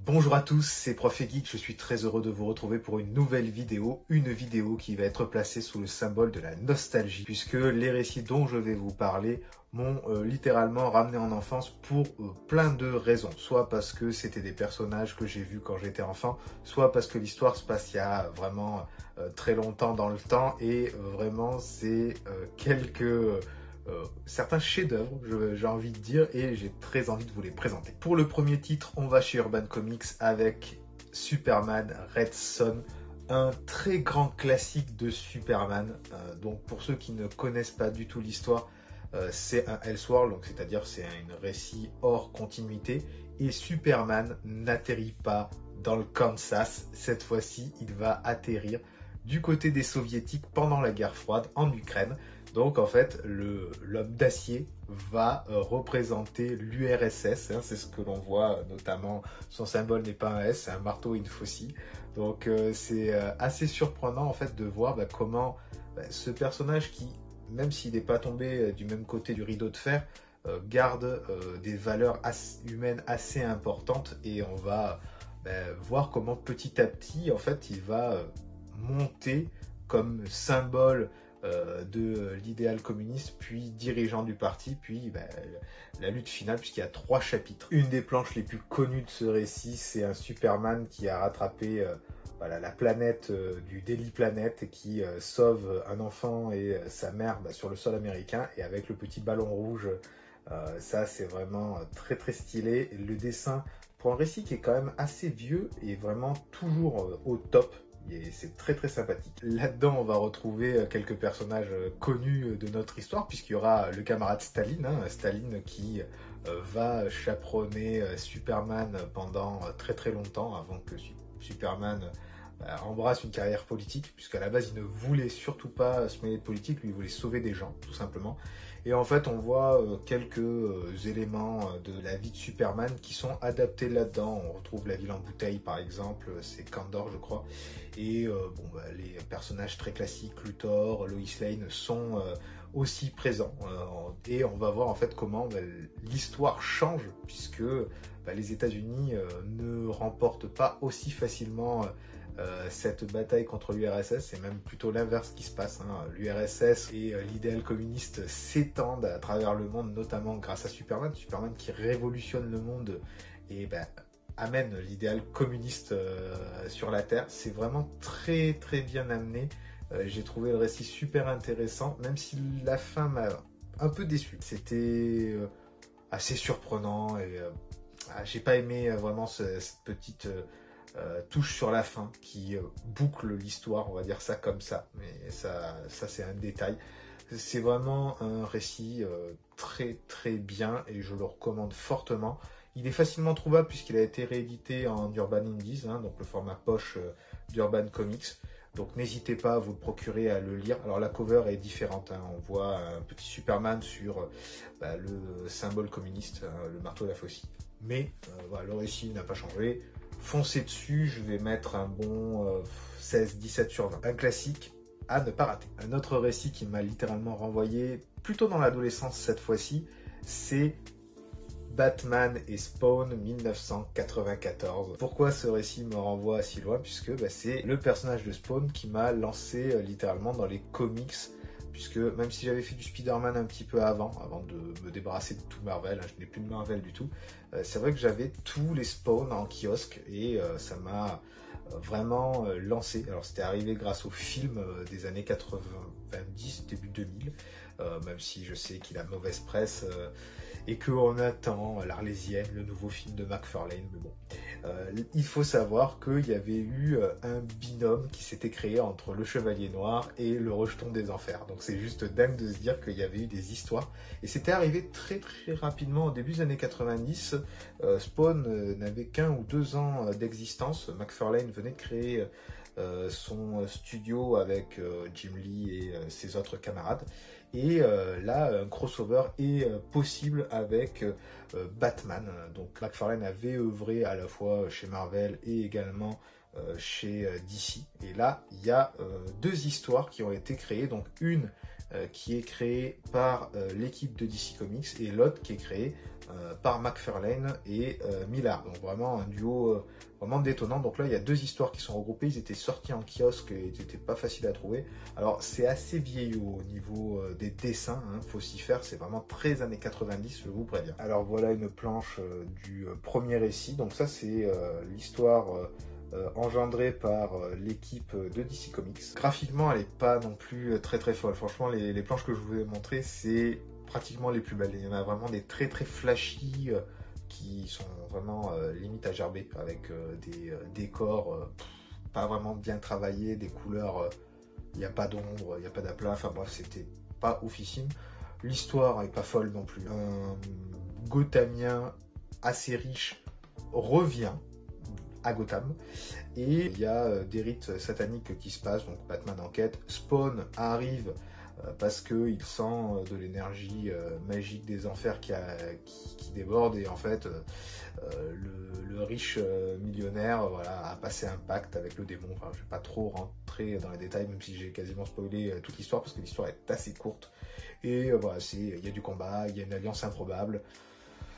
Bonjour à tous, c'est Prof et Geek, je suis très heureux de vous retrouver pour une nouvelle vidéo, une vidéo qui va être placée sous le symbole de la nostalgie, puisque les récits dont je vais vous parler m'ont littéralement ramené en enfance pour plein de raisons, soit parce que c'était des personnages que j'ai vus quand j'étais enfant, soit parce que l'histoire se passe il y a vraiment très longtemps dans le temps, et vraiment c'est certains chefs-d'œuvre, j'ai envie de dire, et j'ai très envie de vous les présenter. Pour le premier titre, on va chez Urban Comics avec Superman Red Son, un très grand classique de Superman. Donc pour ceux qui ne connaissent pas du tout l'histoire, c'est un Elseworld, donc c'est-à-dire c'est un récit hors continuité, et Superman n'atterrit pas dans le Kansas. Cette fois-ci, il va atterrir du côté des soviétiques pendant la guerre froide en Ukraine. Donc en fait, l'homme d'acier va représenter l'URSS, hein, c'est ce que l'on voit notamment, son symbole n'est pas un S, c'est un marteau et une faucille. Donc c'est assez surprenant en fait de voir comment ce personnage qui, même s'il n'est pas tombé du même côté du rideau de fer, garde des valeurs humaines assez importantes, et on va voir comment petit à petit en fait il va monter comme symbole de l'idéal communiste, puis dirigeant du parti, puis la lutte finale, puisqu'il y a 3 chapitres. Une des planches les plus connues de ce récit, c'est un Superman qui a rattrapé la planète du Daily Planet et qui sauve un enfant et sa mère sur le sol américain, et avec le petit ballon rouge, ça c'est vraiment très très stylé. Le dessin pour un récit qui est quand même assez vieux et vraiment toujours au top. Et c'est très très sympathique. Là-dedans, on va retrouver quelques personnages connus de notre histoire, puisqu'il y aura le camarade Staline, hein, Staline qui va chaperonner Superman pendant très très longtemps, avant que Superman embrasse une carrière politique, puisqu'à la base il ne voulait surtout pas se mêler de politique, lui il voulait sauver des gens, tout simplement. Et en fait on voit quelques éléments de la vie de Superman qui sont adaptés là-dedans. On retrouve la ville en bouteille par exemple, c'est Kandor je crois, et les personnages très classiques, Luthor, Lois Lane sont aussi présents, et on va voir en fait comment l'histoire change, puisque les États-Unis ne remportent pas aussi facilement cette bataille contre l'URSS. C'est même plutôt l'inverse qui se passe, hein. L'URSS et l'idéal communiste s'étendent à travers le monde, notamment grâce à Superman qui révolutionne le monde et amène l'idéal communiste sur la Terre. C'est vraiment très très bien amené. J'ai trouvé le récit super intéressant, même si la fin m'a un peu déçu. C'était assez surprenant, et j'ai pas aimé vraiment cette petite touche sur la fin qui boucle l'histoire, on va dire ça comme ça, mais ça c'est un détail. C'est vraiment un récit très très bien, et je le recommande fortement. Il est facilement trouvable puisqu'il a été réédité en Urban Indies, hein, donc le format poche d'Urban Comics. Donc n'hésitez pas à vous le procurer, à le lire. Alors la cover est différente, hein. On voit un petit Superman sur le symbole communiste, hein, le marteau et la faucille. Mais le récit n'a pas changé. Foncez dessus, je vais mettre un bon 16-17 sur 20. Un classique à ne pas rater. Un autre récit qui m'a littéralement renvoyé, plutôt dans l'adolescence cette fois-ci, c'est Batman et Spawn 1994. Pourquoi ce récit me renvoie si loin? Puisque c'est le personnage de Spawn qui m'a lancé littéralement dans les comics, puisque même si j'avais fait du Spider-Man un petit peu avant de me débarrasser de tout Marvel, hein, je n'ai plus de Marvel du tout, c'est vrai que j'avais tous les Spawn en kiosque, et ça m'a vraiment lancé. Alors c'était arrivé grâce au film des années 90, début 2000, même si je sais qu'il a mauvaise presse, et qu'on attend l'Arlésienne, le nouveau film de McFarlane, mais bon. Il faut savoir qu'il y avait eu un binôme qui s'était créé entre le Chevalier Noir et le Rejeton des Enfers. Donc c'est juste dingue de se dire qu'il y avait eu des histoires. Et c'était arrivé très très rapidement au début des années 90. Spawn n'avait qu'1 ou 2 ans d'existence. McFarlane venait de créer son studio avec Jim Lee et ses autres camarades. Et là, un crossover est possible avec Batman. Donc McFarlane avait œuvré à la fois chez Marvel et également chez DC. Et là, il y a 2 histoires qui ont été créées. Donc une qui est créé par l'équipe de DC Comics et l'autre qui est créé par McFarlane et Millar. Donc vraiment un duo vraiment détonnant. Donc là il y a deux histoires qui sont regroupées, ils étaient sortis en kiosque et ils n'étaient pas faciles à trouver. Alors c'est assez vieillot au niveau des dessins, hein, faut s'y faire, c'est vraiment très années 90, je vous préviens. Alors voilà une planche du premier récit, donc ça c'est l'histoire engendrée par l'équipe de DC Comics. Graphiquement elle n'est pas non plus très très folle, franchement les planches que je vous ai montrées c'est pratiquement les plus belles, il y en a vraiment des très très flashy qui sont vraiment limite à gerber avec des décors pas vraiment bien travaillés, des couleurs, il n'y a pas d'ombre, il n'y a pas d'aplat, enfin bref c'était pas oufissime. L'histoire est pas folle non plus. Un Gothamien assez riche revient à Gotham et il y a des rites sataniques qui se passent, donc Batman enquête, Spawn arrive parce qu'il sent de l'énergie magique des enfers qui déborde et en fait le riche millionnaire voilà, a passé un pacte avec le démon. Enfin, je ne vais pas trop rentrer dans les détails même si j'ai quasiment spoilé toute l'histoire parce que l'histoire est assez courte et voilà, il y a du combat, il y a une alliance improbable.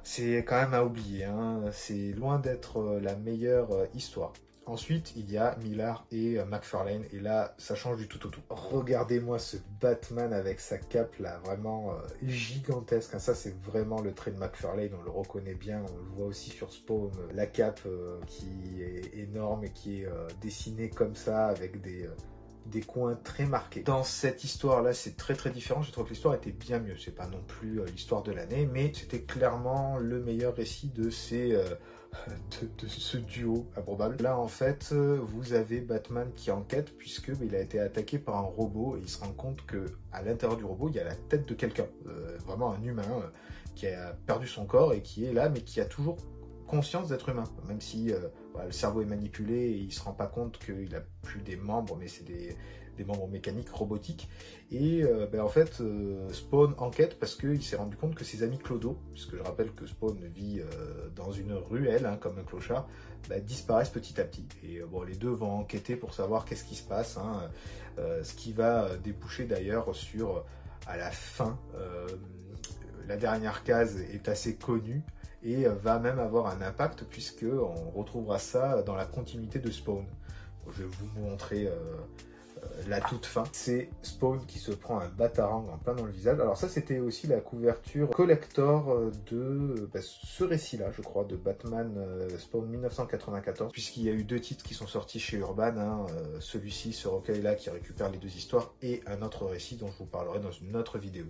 C'est quand même à oublier, hein. C'est loin d'être la meilleure histoire. Ensuite, il y a Millar et McFarlane, et là, ça change du tout au tout. Regardez-moi ce Batman avec sa cape là, vraiment gigantesque. Ça, c'est vraiment le trait de McFarlane, on le reconnaît bien, on le voit aussi sur Spawn. La cape qui est énorme et qui est dessinée comme ça, avec des coins très marqués. Dans cette histoire-là, c'est très très différent. Je trouve que l'histoire était bien mieux. C'est pas non plus l'histoire de l'année, mais c'était clairement le meilleur récit de ce duo improbable. Là, en fait, vous avez Batman qui enquête puisque il a été attaqué par un robot et il se rend compte que à l'intérieur du robot, il y a la tête de quelqu'un, vraiment un humain qui a perdu son corps et qui est là, mais qui a toujours conscience d'être humain, même si voilà, le cerveau est manipulé et il se rend pas compte qu'il a plus des membres, mais c'est des membres mécaniques, robotiques. Et en fait, Spawn enquête parce qu'il s'est rendu compte que ses amis Clodo, puisque je rappelle que Spawn vit dans une ruelle, hein, comme un clochard, disparaissent petit à petit. Et bon, les deux vont enquêter pour savoir qu'est-ce qui se passe, hein, ce qui va déboucher d'ailleurs sur, à la fin, la dernière case est assez connue, et va même avoir un impact puisque on retrouvera ça dans la continuité de Spawn. Je vais vous montrer la toute fin. C'est Spawn qui se prend un batarang en plein dans le visage. Alors ça c'était aussi la couverture collector de ce récit-là, je crois, de Batman Spawn 1994, puisqu'il y a eu deux titres qui sont sortis chez Urban, hein, celui-ci, ce recueil-là qui récupère les deux histoires, et un autre récit dont je vous parlerai dans une autre vidéo.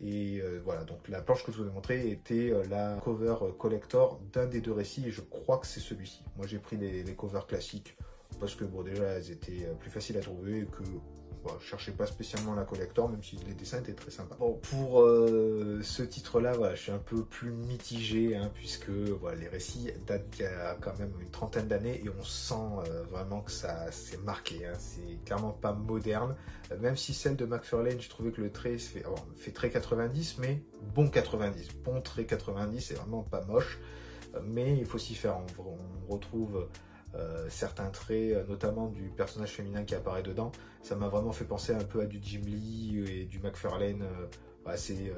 Et voilà, donc la planche que je vous ai montrée était la cover collector d'un des deux récits et je crois que c'est celui-ci. Moi j'ai pris les covers classiques parce que bon déjà elles étaient plus faciles à trouver et que je cherchais pas spécialement la collector même si les dessins étaient très sympas. Bon, pour ce titre-là, voilà, je suis un peu plus mitigé hein, puisque voilà, les récits datent d'il y a quand même une trentaine d'années et on sent vraiment que ça s'est marqué. Hein, c'est clairement pas moderne. Même si celle de McFarlane, j'ai trouvé que le trait fait très 90, mais bon 90. Bon trait 90, c'est vraiment pas moche. Mais il faut s'y faire. On retrouve certains traits, notamment du personnage féminin qui apparaît dedans. Ça m'a vraiment fait penser un peu à du Jim Lee et du McFarlane. C'est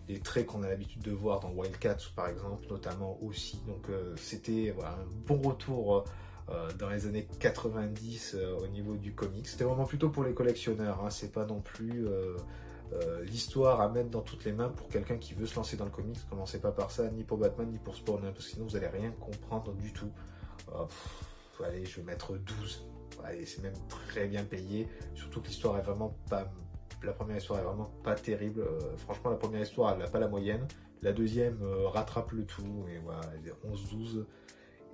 les traits qu'on a l'habitude de voir dans Wildcats, par exemple, notamment aussi. Donc c'était voilà, un bon retour dans les années 90 au niveau du comics. C'était vraiment plutôt pour les collectionneurs, hein. C'est pas non plus l'histoire à mettre dans toutes les mains pour quelqu'un qui veut se lancer dans le comics. Commencez pas par ça, ni pour Batman, ni pour Spawn, hein, parce que sinon vous allez rien comprendre du tout. Allez, je vais mettre 12. Allez, c'est même très bien payé, surtout que l'histoire est vraiment pas... La première histoire est vraiment pas terrible. Franchement, la première histoire, elle n'a pas la moyenne. La deuxième rattrape le tout, et voilà, 11-12.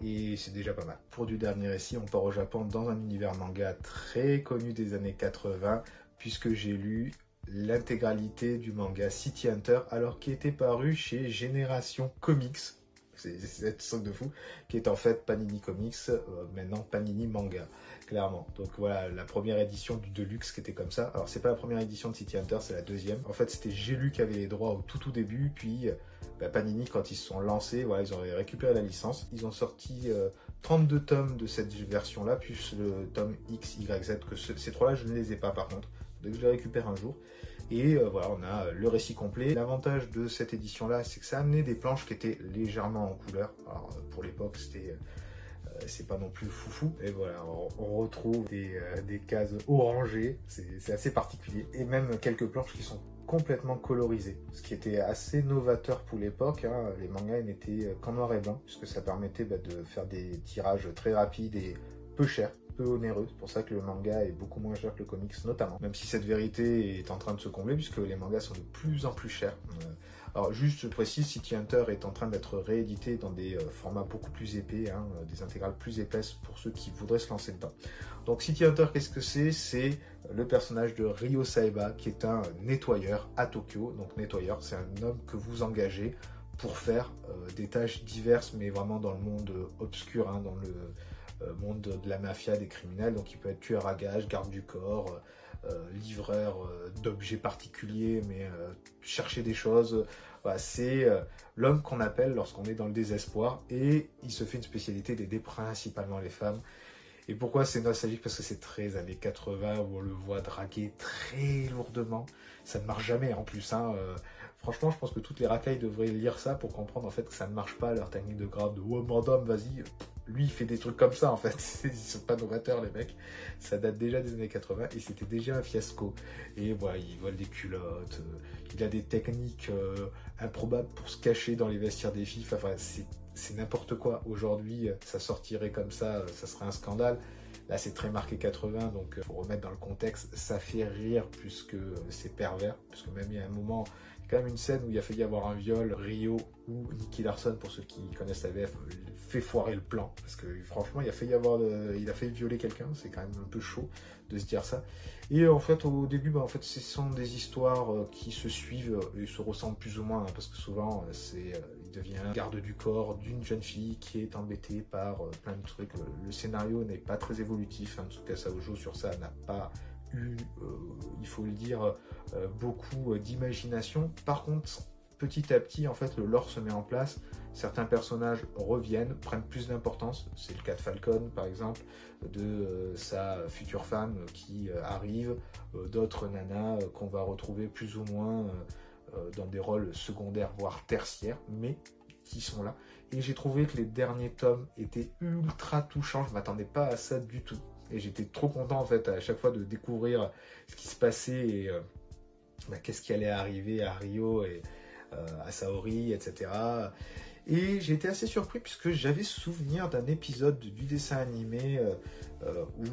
Et c'est déjà pas mal. Pour du dernier récit, on part au Japon dans un univers manga très connu des années 80, puisque j'ai lu l'intégralité du manga City Hunter, alors qu'il était paru chez Génération Comics. C'est cette sorte de fou, qui est en fait Panini Comics, maintenant Panini Manga, clairement. Donc voilà, la première édition du Deluxe qui était comme ça. Alors c'est pas la première édition de City Hunter, c'est la deuxième. En fait c'était J'ai lu qui avait les droits au tout début, puis Panini quand ils se sont lancés, voilà, ils ont récupéré la licence. Ils ont sorti 32 tomes de cette version-là, plus le tome X, Y, Z, que ces trois-là je ne les ai pas par contre. dès que je les récupère un jour. Et voilà, on a le récit complet. L'avantage de cette édition-là, c'est que ça amenait des planches qui étaient légèrement en couleur. Alors pour l'époque, c'est pas non plus foufou. Et voilà, on retrouve des cases orangées, c'est assez particulier. Et même quelques planches qui sont complètement colorisées, ce qui était assez novateur pour l'époque. Hein. Les mangas n'étaient qu'en noir et blanc, puisque ça permettait de faire des tirages très rapides et peu chers, peu onéreux. C'est pour ça que le manga est beaucoup moins cher que le comics, notamment. Même si cette vérité est en train de se combler, puisque les mangas sont de plus en plus chers. Alors juste, je précise, City Hunter est en train d'être réédité dans des formats beaucoup plus épais, hein, des intégrales plus épaisses pour ceux qui voudraient se lancer dedans. Donc City Hunter, qu'est-ce que c'est? C'est le personnage de Ryo Saeba, qui est un nettoyeur à Tokyo. Donc nettoyeur, c'est un homme que vous engagez pour faire des tâches diverses, mais vraiment dans le monde obscur, hein, dans le monde de la mafia, des criminels. Donc il peut être tueur à gages, garde du corps, livreur d'objets particuliers, mais chercher des choses. Voilà, c'est l'homme qu'on appelle lorsqu'on est dans le désespoir, et il se fait une spécialité d'aider principalement les femmes. Et pourquoi c'est nostalgique? Parce que c'est très années 80, où on le voit draguer très lourdement. Ça ne marche jamais en plus. Hein. Franchement, je pense que toutes les racailles devraient lire ça pour comprendre en fait que ça ne marche pas, leur technique de grade de « Oh madame, vas-y ». Lui, il fait des trucs comme ça en fait. Ils sont pas novateurs les mecs. Ça date déjà des années 80 et c'était déjà un fiasco. Et voilà, il vole des culottes. Il a des techniques improbables pour se cacher dans les vestiaires des filles. Enfin, c'est n'importe quoi. Aujourd'hui, ça sortirait comme ça serait un scandale. Là, c'est très marqué 80, donc faut remettre dans le contexte. Ça fait rire plus que c'est pervers, parce que même il y a un moment, il y a quand même une scène où il a failli y avoir un viol. Rio ou Nicky Larson, pour ceux qui connaissent la VF, fait foirer le plan, parce que franchement, il a failli violer quelqu'un. C'est quand même un peu chaud de se dire ça. Et en fait, au début, en fait, ce sont des histoires qui se suivent et se ressemblent plus ou moins, hein, parce que souvent, il devient garde du corps d'une jeune fille qui est embêtée par plein de trucs. Le scénario n'est pas très évolutif. Hein. Tsukasa Ojo sur ça n'a pas eu, il faut le dire, beaucoup d'imagination. Par contre, petit à petit, en fait, le lore se met en place. Certains personnages reviennent, prennent plus d'importance. C'est le cas de Falcon, par exemple, de sa future femme qui arrive, d'autres nanas qu'on va retrouver plus ou moins dans des rôles secondaires, voire tertiaires, mais qui sont là. Et j'ai trouvé que les derniers tomes étaient ultra touchants. Je m'attendais pas à ça du tout. Et j'étais trop content, en fait, à chaque fois de découvrir ce qui se passait et qu'est-ce qui allait arriver à Rio et à Saori, etc. Et j'ai été assez surpris puisque j'avais souvenir d'un épisode du dessin animé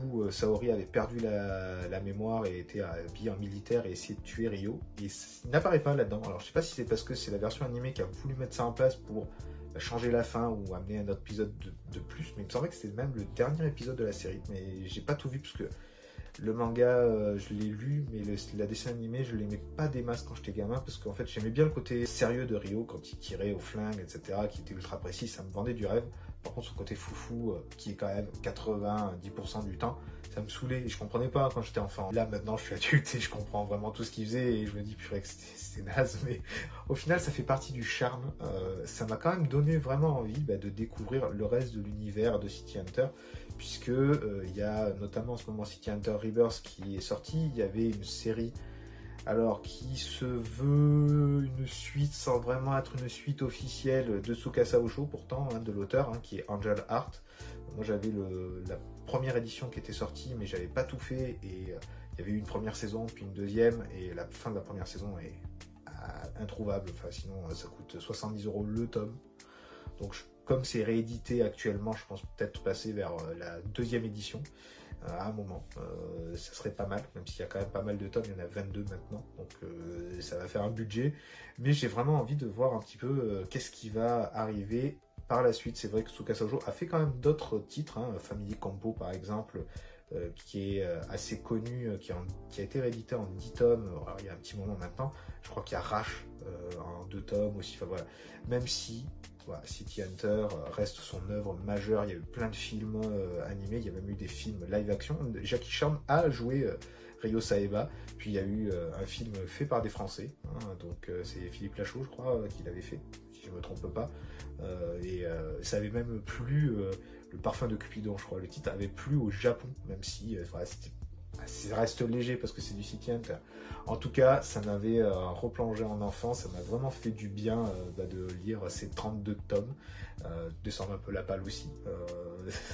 où Saori avait perdu la mémoire et était habillé en militaire et essayait de tuer Rio. Et il n'apparaît pas là-dedans. Alors je sais pas si c'est parce que c'est la version animée qui a voulu mettre ça en place pour changer la fin ou amener un autre épisode de plus. Mais il me semblait que c'était même le dernier épisode de la série. Mais j'ai pas tout vu parce que le manga, je l'ai lu, mais la dessin animé, je l'aimais pas des masses quand j'étais gamin, parce qu'en fait, j'aimais bien le côté sérieux de Rio, quand il tirait au flingue, etc., qui était ultra précis, ça me vendait du rêve. Par contre, son côté foufou, qui est quand même 90% du temps, ça me saoulait, et je comprenais pas quand j'étais enfant. Là, maintenant, je suis adulte, et je comprends vraiment tout ce qu'il faisait, et je me dis, purée, que c'était naze, mais au final, ça fait partie du charme. Ça m'a quand même donné vraiment envie de découvrir le reste de l'univers de City Hunter, puisque il y a notamment en ce moment City Hunter Rebirth qui est sorti. Il y avait une série alors qui se veut une suite sans vraiment être une suite officielle de Tsukasa Osho pourtant, hein, de l'auteur, hein, qui est Angel Heart. Moi j'avais la première édition qui était sortie, mais j'avais pas tout fait, et il y avait eu une première saison puis une deuxième, et la fin de la première saison est introuvable. Enfin, sinon ça coûte 70 € le tome. Donc comme c'est réédité actuellement, je pense peut-être passer vers la deuxième édition à un moment. Ça serait pas mal, même s'il y a quand même pas mal de tomes, il y en a 22 maintenant, donc ça va faire un budget. Mais j'ai vraiment envie de voir un petit peu qu'est-ce qui va arriver par la suite. C'est vrai que Tsukasa Ojo a fait quand même d'autres titres, hein, Family Combo par exemple, qui est assez connu, qui a été réédité en 10 tomes, alors, il y a un petit moment maintenant. Je crois qu'il y a Rash en 2 tomes aussi. Enfin voilà, même si voilà, City Hunter reste son œuvre majeure. Il y a eu plein de films animés, il y a même eu des films live action. Jackie Chan a joué Ryo Saeba, puis il y a eu un film fait par des Français, hein, donc c'est Philippe Lachaud, je crois, qui l'avait fait, si je ne me trompe pas. Et ça avait même plu, le parfum de Cupidon, je crois. Le titre avait plu au Japon, même si voilà, c'était Ça reste léger parce que c'est du City Hunter. En tout cas, ça m'avait replongé en enfance, ça m'a vraiment fait du bien de lire ces 32 tomes, descendre un peu la palle aussi,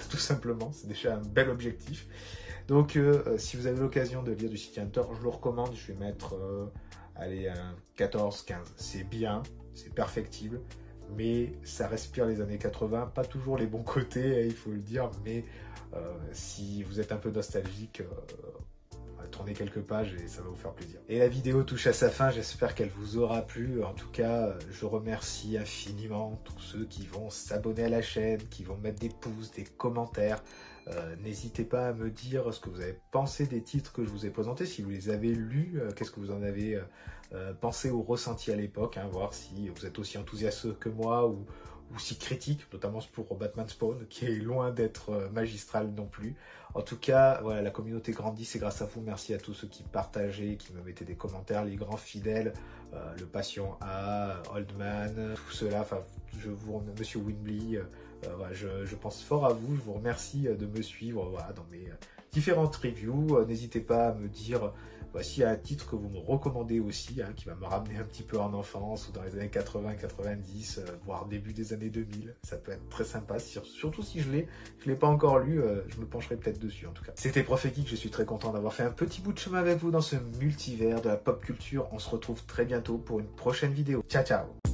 tout simplement, c'est déjà un bel objectif. Donc si vous avez l'occasion de lire du City Hunter, je le recommande, je vais mettre allez, un 14-15, c'est bien, c'est perfectible, mais ça respire les années 80, pas toujours les bons côtés, il faut le dire, mais si vous êtes un peu nostalgique, tournez quelques pages et ça va vous faire plaisir. Et la vidéo touche à sa fin, j'espère qu'elle vous aura plu. En tout cas, je remercie infiniment tous ceux qui vont s'abonner à la chaîne, qui vont mettre des pouces, des commentaires. N'hésitez pas à me dire ce que vous avez pensé des titres que je vous ai présentés, si vous les avez lus, qu'est-ce que vous en avez pensé ou ressenti à l'époque, voir si vous êtes aussi enthousiaste que moi ou si critique, notamment pour Batman Spawn, qui est loin d'être magistral non plus. En tout cas, voilà, la communauté grandit, c'est grâce à vous. Merci à tous ceux qui partageaient, qui me mettaient des commentaires, les grands fidèles, le patient A, Oldman, tout cela, enfin, je vous remercie, Monsieur Winbly, voilà, je pense fort à vous, je vous remercie de me suivre voilà, dans mes différentes reviews. N'hésitez pas à me dire voici un titre que vous me recommandez aussi, qui va me ramener un petit peu en enfance ou dans les années 80, 90, voire début des années 2000. Ça peut être très sympa, surtout si je l'ai pas encore lu, je me pencherai peut-être dessus en tout cas. C'était Prophétique, je suis très content d'avoir fait un petit bout de chemin avec vous dans ce multivers de la pop culture. On se retrouve très bientôt pour une prochaine vidéo. Ciao ciao.